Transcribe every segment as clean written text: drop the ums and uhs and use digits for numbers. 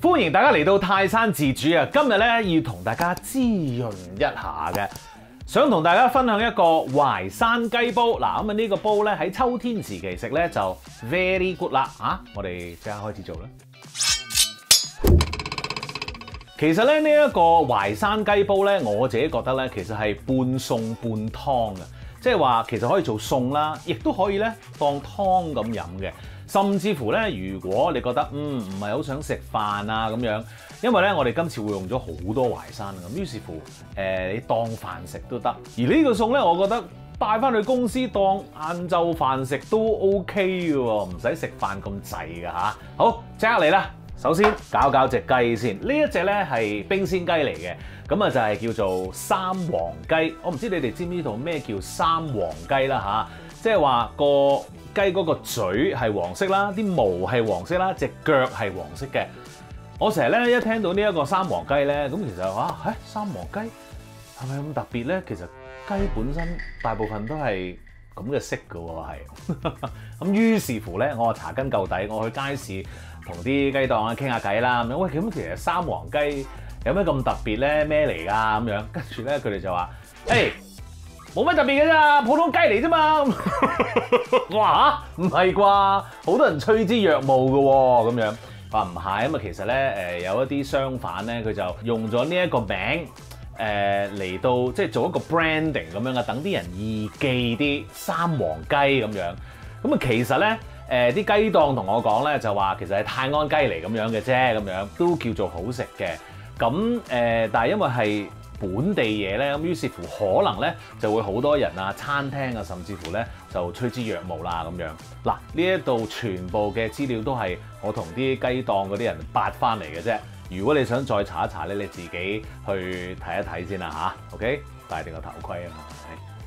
歡迎大家嚟到泰山自主啊！今日咧要同大家滋潤一下嘅，想同大家分享一個淮山雞煲。嗱，咁啊呢個煲咧喺秋天時期食咧就 very good 啦啊！我哋即刻開始做啦。其實咧呢一個淮山雞煲咧，我自己覺得咧其實係半餸半湯嘅，即係話其實可以做餸啦，亦都可以咧當湯咁飲嘅。甚至乎咧，如果你覺得唔係好想食飯啊咁樣，因為咧我哋今次會用咗好多淮山咁，於是乎你當飯食都得。而呢個餸咧，我覺得帶翻去公司當晏晝飯食都 OK 嘅喎，唔使食飯咁滯㗎嚇。好，即刻嚟啦！首先搞隻雞先，呢一隻咧係冰鮮雞嚟嘅，咁啊就係叫做三黃雞。我唔知你哋知唔知道咩叫三黃雞啦嚇，即係話個雞嗰個嘴係黃色啦，啲毛係黃色啦，隻腳係黃色嘅。我成日咧一聽到呢一個三黃雞咧，咁其實三黃雞係咪咁特別咧？其實雞本身大部分都係咁嘅色㗎喎，係。咁於是乎咧，我查根究底，我去街市同啲雞檔啊傾下偈啦。咁樣喂，咁其實三黃雞有咩咁特別咧？咩嚟㗎？咁樣跟住咧，佢哋就話：冇乜特別嘅咋，普通雞嚟啫嘛。哇嚇，唔係啩？好多人趨之若鶩嘅喎，咁樣話唔係，咁啊其實咧有一啲商販咧，佢就用咗呢一個名嚟到即係做一個 branding 咁樣嘅，等啲人易記啲三黃雞咁樣。咁啊其實咧啲雞檔同我講咧就話其實係泰安雞嚟咁樣嘅啫，咁樣都叫做好食嘅。咁但係因為係本地嘢咧，咁於是乎可能咧就會好多人啊、餐廳啊，甚至乎咧就趨之若鶩啦咁樣。嗱，呢一度全部嘅資料都係我同啲雞檔嗰啲人八翻嚟嘅啫。如果你想再查一查咧，你自己去睇一睇先啦嚇。OK， 戴定個頭盔啊！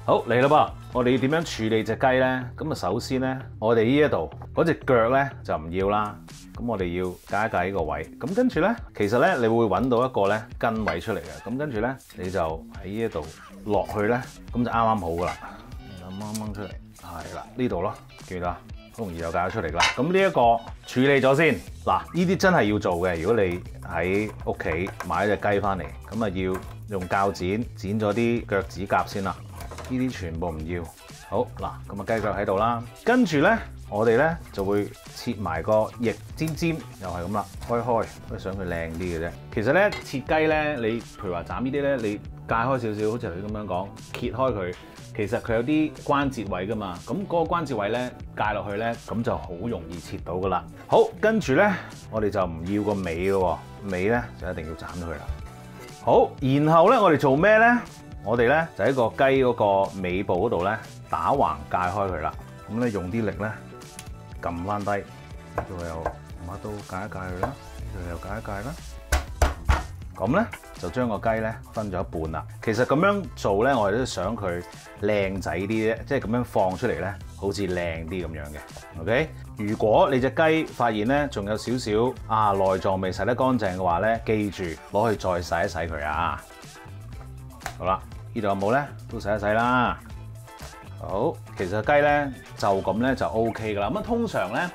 好嚟啦噃，我哋要點樣處理隻雞咧？咁啊，首先咧，我哋呢一度嗰隻腳咧就唔要啦。咁我哋要解一解呢個位。咁跟住咧，其實咧你會揾到一個咧根位出嚟嘅。咁跟住咧，你就喺呢一度落去咧，咁就啱啱好噶啦。咁掹出嚟，係啦，呢度咯，記得好容易就解得出嚟噶啦。咁呢一個處理咗先。嗱，呢啲真係要做嘅。如果你喺屋企買隻雞翻嚟，咁啊要用鉸剪剪咗啲腳趾甲先啦。呢啲全部唔要。好嗱，咁啊雞腳喺度啦。跟住咧，我哋咧就會切埋個翼尖尖，又係咁啦，開，都想佢靚啲嘅啫。其實咧切雞咧，你譬如話斬呢啲咧，你界開少少，好似頭先咁樣講，揭開佢，其實佢有啲關節位噶嘛。咁嗰個關節位咧界落去咧，咁就好容易切到噶啦。好，跟住咧，我哋就唔要個尾咯，尾咧就一定要斬咗佢啦。好，然後咧我哋做咩咧？我哋咧就喺個雞嗰個尾部嗰度咧打橫界開佢啦。咁咧用啲力咧撳翻低，呢度又用把刀界一界佢啦，呢度又界一界啦。咁咧就將個雞咧分咗一半啦。其實咁樣做咧，我哋都想佢靚仔啲啫，即係咁樣放出嚟咧，好似靚啲咁樣嘅。OK， 如果你隻雞發現咧仲有少少內臟未洗得乾淨嘅話咧，記住攞去再洗一洗佢啊。好啦，呢度有冇咧？都洗一洗啦。好，其實雞咧就咁咧就 OK 噶啦。咁通常咧，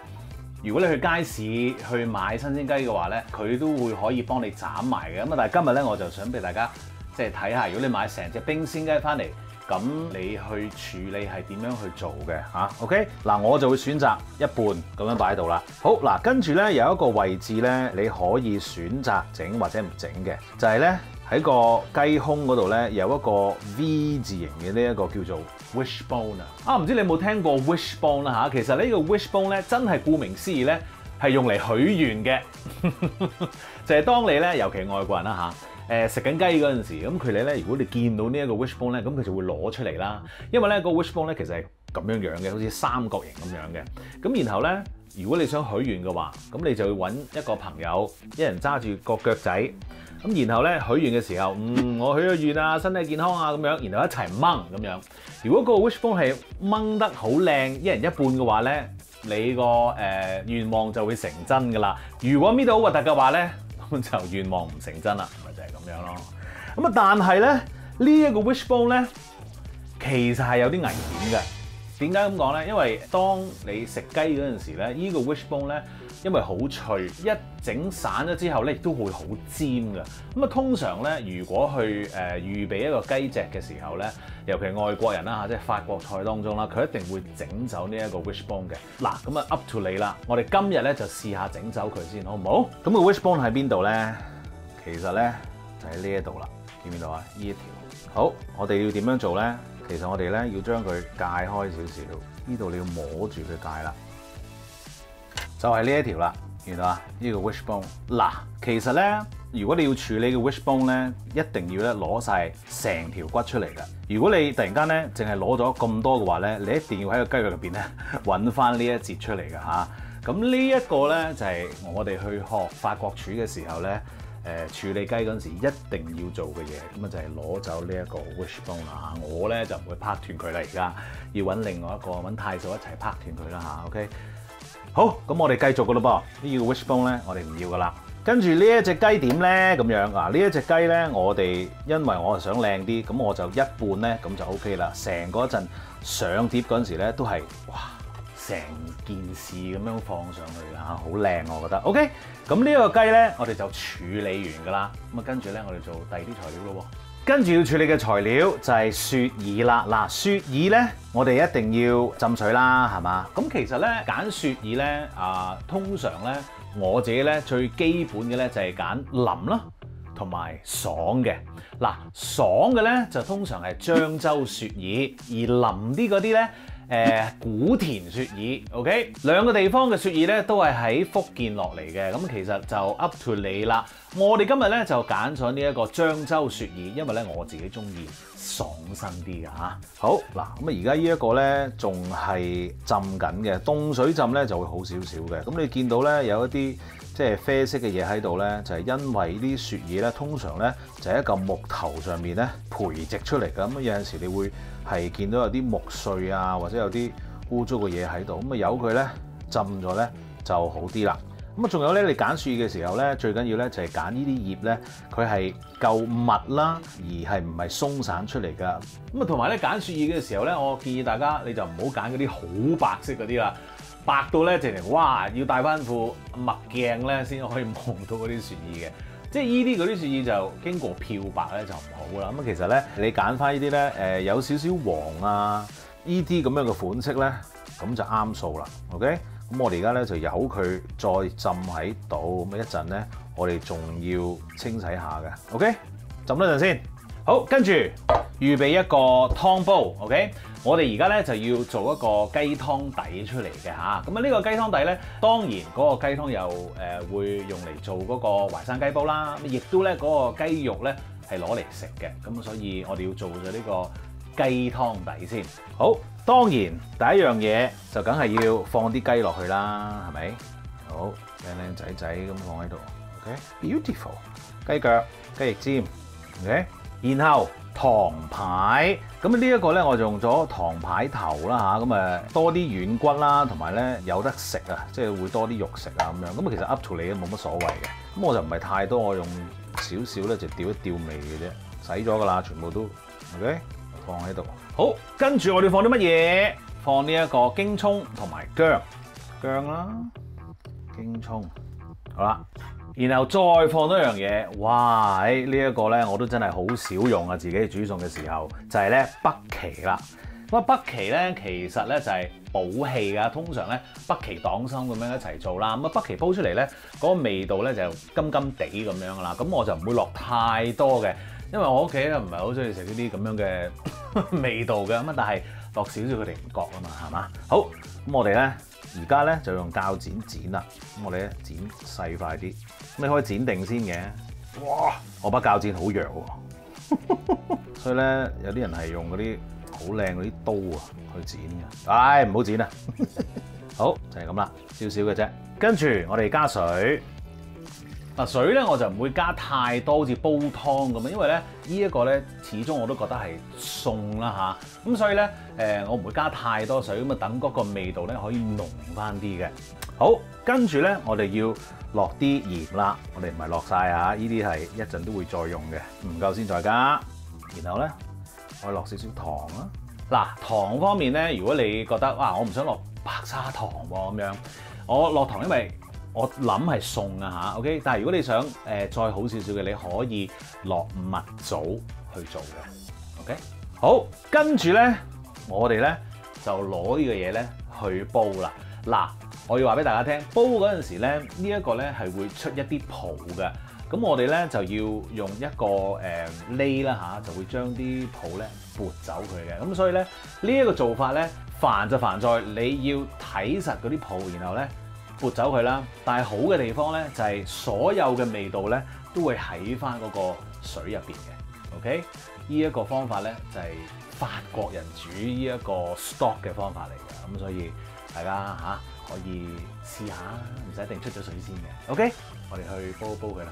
如果你去街市去買新鮮雞嘅話咧，佢都會可以幫你斬埋嘅。咁但係今日咧，我就想俾大家即係睇下，如果你買成隻冰鮮雞翻嚟，咁你去處理係點樣去做嘅嚇？OK， 嗱我就會選擇一半咁樣擺喺度啦。好嗱，跟住咧有一個位置咧，你可以選擇整或者唔整嘅，就係咧。喺個雞胸嗰度咧有一個 V 字形嘅呢一個叫做 wishbone 啊！唔知你有冇聽過 wishbone 啦嚇？其實呢個 wishbone 咧真係顧名思義咧係用嚟許願嘅，就係當你咧尤其外國人啦嚇，食緊雞嗰陣時，咁佢哋咧如果你見到呢一個 wishbone 咧，咁佢就會攞出嚟啦。因為咧個 wishbone 咧其實係咁樣樣嘅，好似三角形咁樣嘅。咁然後咧，如果你想許願嘅話，咁你就要揾一個朋友，一人揸住個腳仔。咁然後咧許願嘅時候，我許咗願啊，身體健康啊咁樣，然後一齊掹咁樣。如果個 wishbone 係掹得好靚，一人一半嘅話咧，你個願望就會成真噶啦。如果搣到好核突嘅話咧，咁就願望唔成真啦，咪就係咁樣咯。咁啊，但係咧呢一個 wishbone 咧，其實係有啲危險嘅。點解咁講咧？因為當你食雞嗰陣時咧，呢個 wishbone 咧因為好脆，一整散咗之後咧，亦都會好尖嘅。咁啊，通常咧，如果去預備一個雞隻嘅時候咧，尤其係外國人啦嚇，即係法國菜當中啦，佢一定會整走呢一個 wishbone 嘅。嗱，咁啊 up to 你啦，我哋今日咧就試下整走佢先，好唔好？咁個 wishbone 喺邊度咧？其實咧就喺呢一度啦，見唔見到啊？呢一條。好，我哋要點樣做咧？其實我哋咧要將佢界開少少，呢度你要摸住佢界啦，就係呢一條啦，見到啊？呢個 wishbone。嗱，其實咧，如果你要處理嘅 wishbone 咧，一定要咧攞晒成條骨出嚟㗎。如果你突然間咧淨係攞咗咁多嘅話咧，你一定要喺個雞肉入邊咧揾翻呢一節出嚟㗎嚇。咁呢一個咧就係我哋去學法國廚嘅時候咧。處理雞嗰陣時一定要做嘅嘢，咁啊就係攞走呢一個 wishbone 啦嚇。我咧就唔會拍斷佢啦，而家要揾另外一個揾太嫂一齊拍斷佢啦嚇。OK， 好，咁我哋繼續噶咯噃。呢個 wishbone 咧，我哋唔要噶啦。跟住呢一隻雞點咧咁樣啊？呢一隻雞咧，我哋因為我係想靚啲，咁我就一半咧咁就 OK 啦。成嗰陣上碟嗰陣時咧，都係哇！成件事咁樣放上去嚇，好靚我覺得。OK， 咁呢個雞咧，我哋就處理完㗎啦。咁啊，跟住咧，我哋做第二啲材料咯喎。跟住要處理嘅材料就係雪耳啦。嗱，雪耳咧，我哋一定要浸水啦，係嘛？咁其實咧揀雪耳咧通常咧我自己咧最基本嘅咧就係揀腍啦，同埋爽嘅。嗱，爽嘅咧就通常係漳州雪耳，而腍啲嗰啲咧。古田雪耳 ，OK， 兩個地方嘅雪耳咧都係喺福建落嚟嘅，咁其實就 up to 你啦。我哋今日咧就揀咗呢一個漳州雪耳，因為咧我自己中意爽身啲嘅嚇。好嗱，咁啊而家呢一個咧仲係浸緊嘅，凍水浸咧就會好少少嘅。咁你見到咧有一啲即係啡色嘅嘢喺度咧，就係因為啲雪耳咧通常咧就喺一嚿木頭上面咧培植出嚟嘅。咁有陣時你會係見到有啲木碎啊，或者有啲污糟嘅嘢喺度，咁啊由佢咧浸咗咧就好啲啦。咁啊仲有咧，你揀雪耳嘅時候咧，最緊要咧就係揀呢啲葉咧，佢係夠密啦，而係唔係鬆散出嚟㗎。咁啊同埋咧揀雪耳嘅時候咧，我建議大家你就唔好揀嗰啲好白色嗰啲啦，白到咧直情哇要戴翻副墨鏡咧先可以望到嗰啲雪耳嘅。即係依啲嗰啲雪耳就經過漂白咧就唔好啦。咁其實咧你揀翻呢啲咧有少少黃啊，呢啲咁樣嘅款式咧，咁就啱數啦。OK， 咁我哋而家咧就由佢再浸喺度，咁一陣咧我哋仲要清洗下嘅。OK， 浸多陣先。好，跟住預備一個湯煲。OK。我哋而家咧就要做一個雞湯底出嚟嘅嚇，咁啊呢個雞湯底咧，當然嗰個雞湯又會用嚟做嗰個淮山雞煲啦，亦都咧嗰個雞肉咧係攞嚟食嘅，咁所以我哋要做咗呢個雞湯底先。好，當然第一樣嘢就梗係要放啲雞落去啦，係咪？好，靚靚仔仔咁放喺度 ，OK，beautiful， 雞腳、雞翼尖 ，OK， 然後糖排，咁呢一個咧我就用咗糖排頭啦嚇，咁多啲軟骨啦，同埋咧有得食啊，即係會多啲肉食啊咁樣。咁其實 up to 你都冇乜所謂嘅，咁我就唔係太多，我用少少咧就調一調味嘅啫，洗咗噶啦，全部都 OK 放喺度。好，跟住我哋放啲乜嘢？放呢一個京葱同埋薑啦，京葱，好啦。然後再放多樣嘢，哇！呢一個咧我都真係好少用啊，自己煮餸嘅時候就係咧北芪啦。咁啊北芪咧其實咧就係補氣噶，通常咧北芪黨參咁樣一齊做啦。咁啊北芪煲出嚟咧嗰個味道咧就甘甘地咁樣噶啦。咁我就唔會落太多嘅，因為我屋企咧唔係好中意食呢啲咁樣嘅味道嘅。咁啊但係落少少佢哋唔覺啊嘛，係嘛？好，咁我哋咧。而家咧就用鉸剪剪啦，咁我哋咧剪細塊啲，咁你可以剪定先嘅。哇！我把鉸剪好弱喎，所以咧有啲人係用嗰啲好靚嗰啲刀啊去剪嘅。唉，唔好剪啦。好，就係咁啦，少少嘅啫。跟住我哋加水。嗱水咧我就唔會加太多，好似煲湯咁啊，因為咧呢一個咧始終我都覺得係餸啦嚇，咁所以咧我唔會加太多水，咁啊等嗰個味道咧可以濃翻啲嘅。好，跟住咧我哋要落啲鹽啦，我哋唔係落晒嚇，呢啲係一陣都會再用嘅，唔夠先再加。然後咧我落少少糖啦。嗱糖方面咧，如果你覺得哇我唔想落白砂糖喎咁樣，我落糖因為我諗係餸啊嚇，OK。但係如果你想再好少少嘅，你可以落蜜棗去做嘅，OK。好，跟住咧，我哋咧就攞呢個嘢咧去煲啦。嗱，我要話俾大家聽，煲嗰陣時咧，呢一個咧係會出一啲泡嘅。咁我哋咧就要用一個瀝啦嚇，就會將啲泡咧撥走佢嘅。咁所以咧呢一個做法咧，煩就煩在你要睇實嗰啲泡，然後咧撥走佢啦。但係好嘅地方咧就係所有嘅味道咧都會喺翻嗰個水入邊嘅。OK， 呢一個方法咧就係法國人煮呢一個 stock 嘅方法嚟嘅。咁所以大家嚇可以試下，唔使一定出咗水先嘅。OK， 我哋去煲一煲佢啦。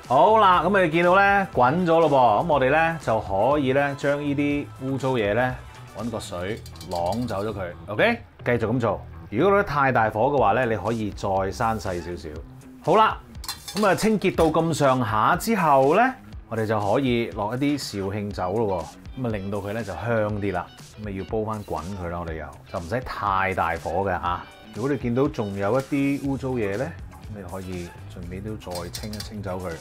好啦，咁你見到咧滾咗咯噃，咁我哋咧就可以咧將呢啲污糟嘢咧揾個水啷走咗佢。OK， 繼續咁做。如果覺得太大火嘅話咧，你可以再閂細少少。好啦，咁啊清潔到咁上下之後咧，我哋就可以落一啲紹興酒咯，咁啊令到佢咧就香啲啦。咁啊要煲翻滾佢啦，我哋又就唔使太大火嘅嚇。如果你見到仲有一啲污糟嘢咧，你可以順便都再清一清走佢。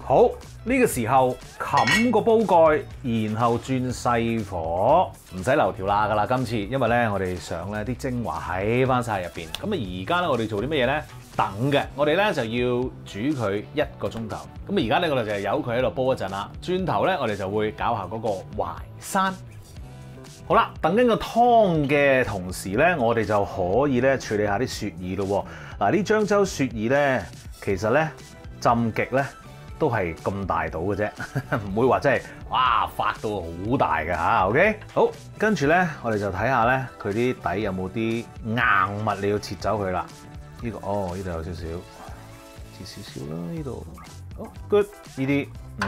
好，呢個時候冚個煲蓋，然後轉細火，唔使留條罅噶啦。今次因為咧我哋想咧啲精華喺翻晒入邊。咁啊而家咧我哋做啲乜嘢咧？等嘅，我哋咧就要煮佢1個鐘頭。咁啊而家咧我哋就由佢喺度煲一陣啦。轉頭咧我哋就會搞下嗰個淮山。好啦，等緊個湯嘅同時咧，我哋就可以咧處理下啲雪耳咯。嗱，啲漳州雪耳咧，其實咧浸極咧都係咁大到嘅啫，唔會話真係哇發到好大嘅嚇。OK， 好，跟住咧我哋就睇下咧佢啲底有冇啲硬物，你要切走佢啦。呢個呢度有少少，切少少啦呢度。好 good， 呢啲唔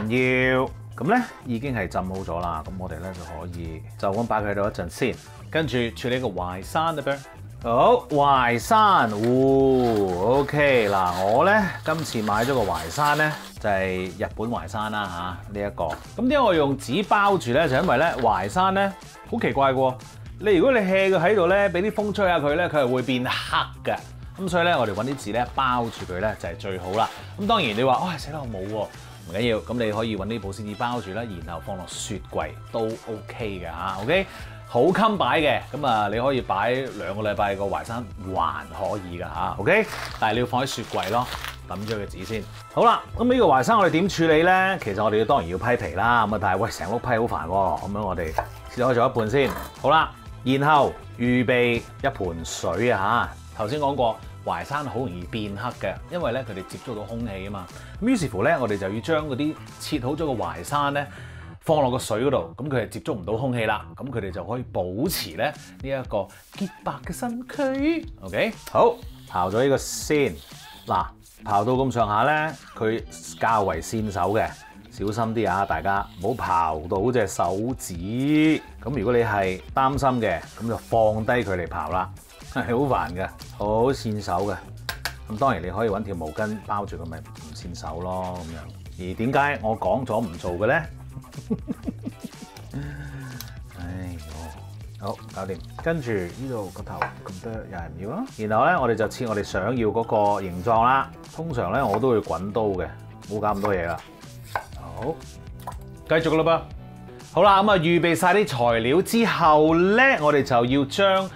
要。咁咧已經係浸好咗啦，咁我哋咧就可以就咁擺佢喺度一陣先，跟住處理個淮山啦噃。好，淮山，OK 嗱，我咧今次買咗個淮山咧就係日本淮山啦嚇，呢一個。咁點解我用紙包住咧？就因為咧淮山咧好奇怪嘅喎，你如果你 hea 佢喺度咧，俾啲風吹下佢咧，佢係會變黑嘅。咁所以咧，我哋揾啲紙咧包住佢咧就係最好啦。咁當然你話，死啦我冇喎。唔緊要，咁你可以揾啲保鮮紙包住啦，然後放落雪櫃都 OK 嘅嚇 ，OK， 好襟擺嘅，咁啊你可以擺2個禮拜個淮山還可以嘅嚇 ，OK， 但係你要放喺雪櫃咯，抌咗個紙先。好啦，咁呢個淮山我哋點處理咧？其實我哋當然要批皮啦，咁啊但係喂成碌批好煩喎，咁樣我哋切開咗一半先。好啦，然後預備一盤水啊嚇，頭先講過。淮山好容易變黑嘅，因為咧佢哋接觸到空氣啊嘛。咁於是乎咧，我哋就要將嗰啲切好咗嘅淮山咧放落個水嗰度，咁佢係接觸唔到空氣啦，咁佢哋就可以保持咧呢一個潔白嘅身軀。OK， 好，刨咗呢個先。嗱，刨到咁上下咧，佢較為跣手嘅，小心啲啊！大家唔好刨到隻手指。咁如果你係擔心嘅，咁就放低佢嚟刨啦。係好煩嘅，好跣手嘅。咁當然你可以揾條毛巾包住佢，咪唔跣手咯咁樣。而點解我講咗唔做嘅咧？好搞掂。跟住呢度個頭咁多又係唔要啦。然後咧，我哋就切我哋想要嗰個形狀啦。通常咧我都會滾刀嘅，冇搞咁多嘢啦。好，繼續啦噃。好啦，咁啊預備晒啲材料之後咧，我哋就要將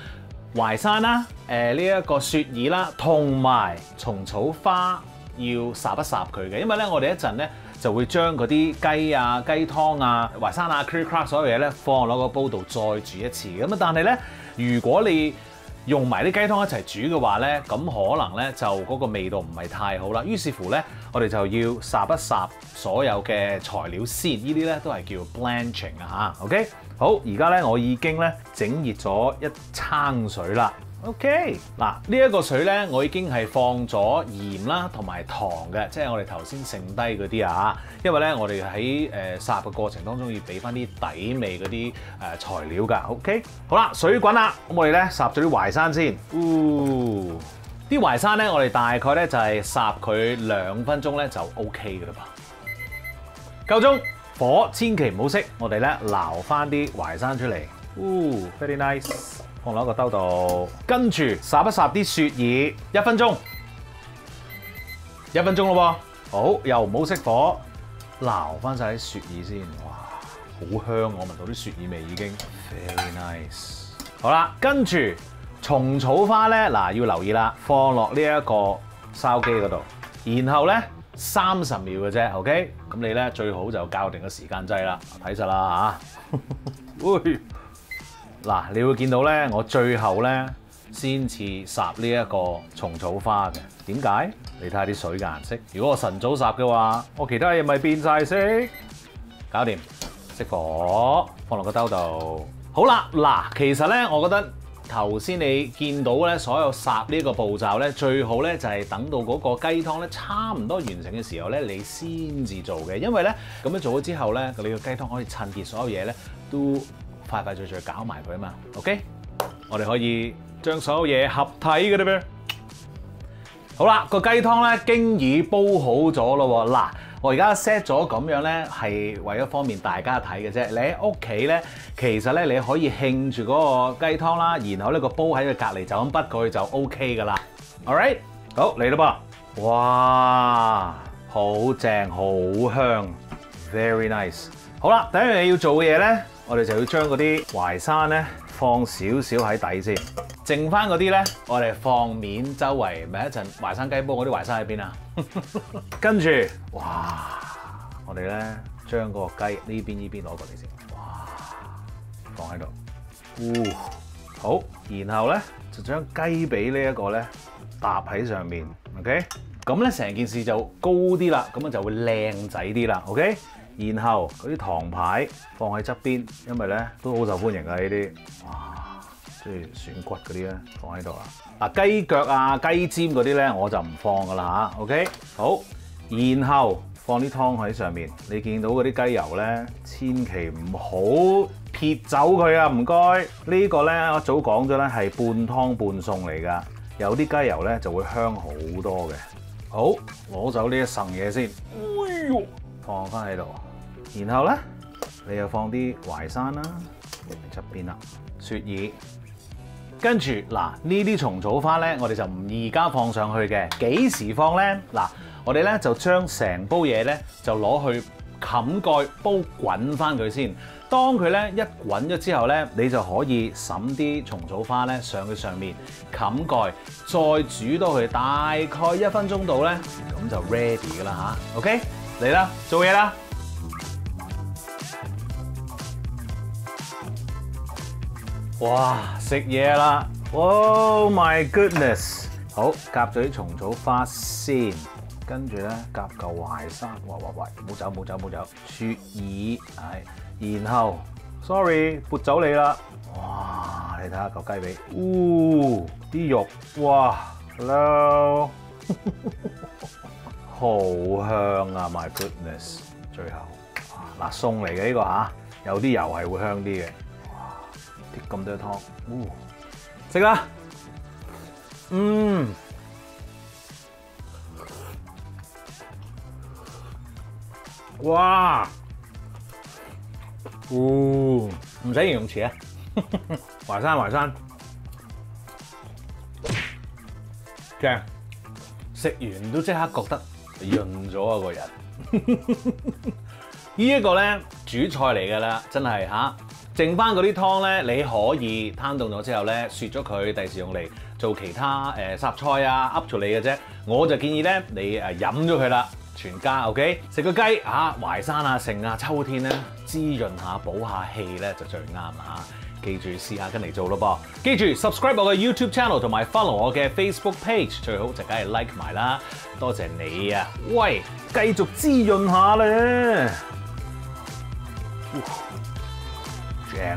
淮山啦，呢一個雪耳啦，同埋蟲草花要烚一烚佢嘅，因為咧我哋一陣咧就會將嗰啲雞啊、雞湯啊、淮山啊、curry crack 所有嘢咧放落個煲度再煮一次。咁啊，但係咧如果你用埋啲雞湯一齊煮嘅話咧，咁可能咧就嗰個味道唔係太好啦。於是乎咧，我哋就要烚一烚所有嘅材料先，呢啲咧都係叫 blanching 啊嚇。OK， 好，而家咧我已經咧整熱咗一撐水啦。OK， 嗱呢一個水咧，我已經係放咗鹽啦同埋糖嘅，即係我哋頭先剩低嗰啲啊。因為咧我哋喺烚嘅過程當中要俾翻啲底味嗰啲材料㗎。OK， 好啦，水滾啦，咁我哋咧烚咗啲淮山先。啲淮山咧，我哋大概咧就係烚佢2分鐘咧就 OK 嘅啦噃。夠鐘，火千祈唔好熄，我哋咧撈翻啲淮山出嚟。Very nice。放落一個兜度，跟住烚一烚啲雪耳1分鐘。1分鐘咯喎，好，又唔好熄火，撈翻晒啲雪耳先，哇，好香！我聞到啲雪耳味已經 very nice。好啦，跟住蟲草花咧，嗱要留意啦，放落呢一個燒機嗰度，然後咧30秒嘅啫 ，OK？ 咁你咧最好就校定個時間掣啦，睇實啦嚇。喂，嗱，你會見到咧，我最後咧先至烚呢一個蟲草花嘅。點解？你睇下啲水嘅顏色。如果我晨早烚嘅話，我其他嘢咪變晒色。搞掂，熄火，放落個兜度。好啦，嗱，其實咧，我覺得頭先你見到咧，所有烚呢個步驟咧，最好咧就係等到嗰個雞湯咧差唔多完成嘅時候咧，你先至做嘅。因為咧咁樣做咗之後咧，你個雞湯可以趁結所有嘢咧都快快脆脆搞埋佢啊嘛。OK， 我哋可以將所有嘢合體嘅啦咩？好啦，個雞湯咧經已煲好咗咯喎。嗱，我而家 set 咗咁樣咧，係為咗方便大家睇嘅啫。你喺屋企咧，其實咧你可以興住嗰個雞湯啦，然後呢個煲喺佢隔離就咁滗過去就 OK 噶啦。Alright， 好嚟啦噃！哇，好正，好香 ，very nice。好啦，第一樣嘢要做嘅嘢咧，我哋就要將嗰啲淮山咧放少少喺底先。剩翻嗰啲咧，我哋放面周圍，咪一陣淮山雞煲嗰啲淮山喺邊啊？跟住，哇！我哋咧將嗰個雞呢邊攞過嚟先，哇！放喺度，好，然後咧就將雞髀呢一個咧搭喺上面 ，OK？ 咁咧成件事就高啲啦，咁樣就會靚仔啲啦 ，OK？ 然後嗰啲糖牌放喺側邊，因為咧都好受歡迎㗎呢啲，哇！即係選骨嗰啲咧，放喺度啦。嗱，雞腳啊、雞尖嗰啲咧，我就唔放噶啦嚇。OK， 好，然後放啲湯喺上面。你見到嗰啲雞油咧，千祈唔好撇走佢啊！唔該。呢個咧我早講咗咧係半湯半餸嚟㗎，有啲雞油咧就會香好多嘅。好，攞走呢一層嘢先。哎呦，放翻喺度。然後咧，你又放啲淮山啦，喺側邊啦，雪耳。跟住嗱，呢啲蟲草花咧，我哋就唔而家放上去嘅。幾時放咧？嗱，我哋咧就將成煲嘢咧就攞去冚蓋煲滾翻佢先。當佢咧一滾咗之後咧，你就可以揼啲蟲草花咧上去上面冚蓋，再煮到佢大概1分鐘度咧，咁就 ready 噶啦嚇。OK， 嚟啦，做嘢啦！哇！食嘢啦 ！Oh my goodness！ 好，夾咗啲蟲草花先，跟住咧夾嚿淮山，喂，唔好走，雪耳，係，然後 sorry 撥走你啦！哇！你睇下嚿雞髀，啲肉，哇 ，hello， 好香啊 ！My goodness！ 最後，嗱餸嚟嘅呢個嚇，有啲油係會香啲嘅。咁多湯，食啦！哇！唔使形容詞啊！淮山，正，食完都即刻覺得潤咗啊個人。呢一個咧主菜嚟㗎啦，真係嚇。剩翻嗰啲湯咧，你可以攤凍咗之後咧，雪咗佢，第時用嚟做其他霎菜啊 up to 你嘅啫。我就建議咧，你飲咗佢啦，全家 OK。食個雞淮山啊、剩啊，秋天咧滋潤下、補下氣咧就最啱啦嚇。記住試下跟嚟做咯噃。記住 subscribe 我嘅 YouTube channel 同埋 follow 我嘅 Facebook page， 最好就梗係 like 埋啦。多謝你啊！喂，繼續滋潤下咧。正。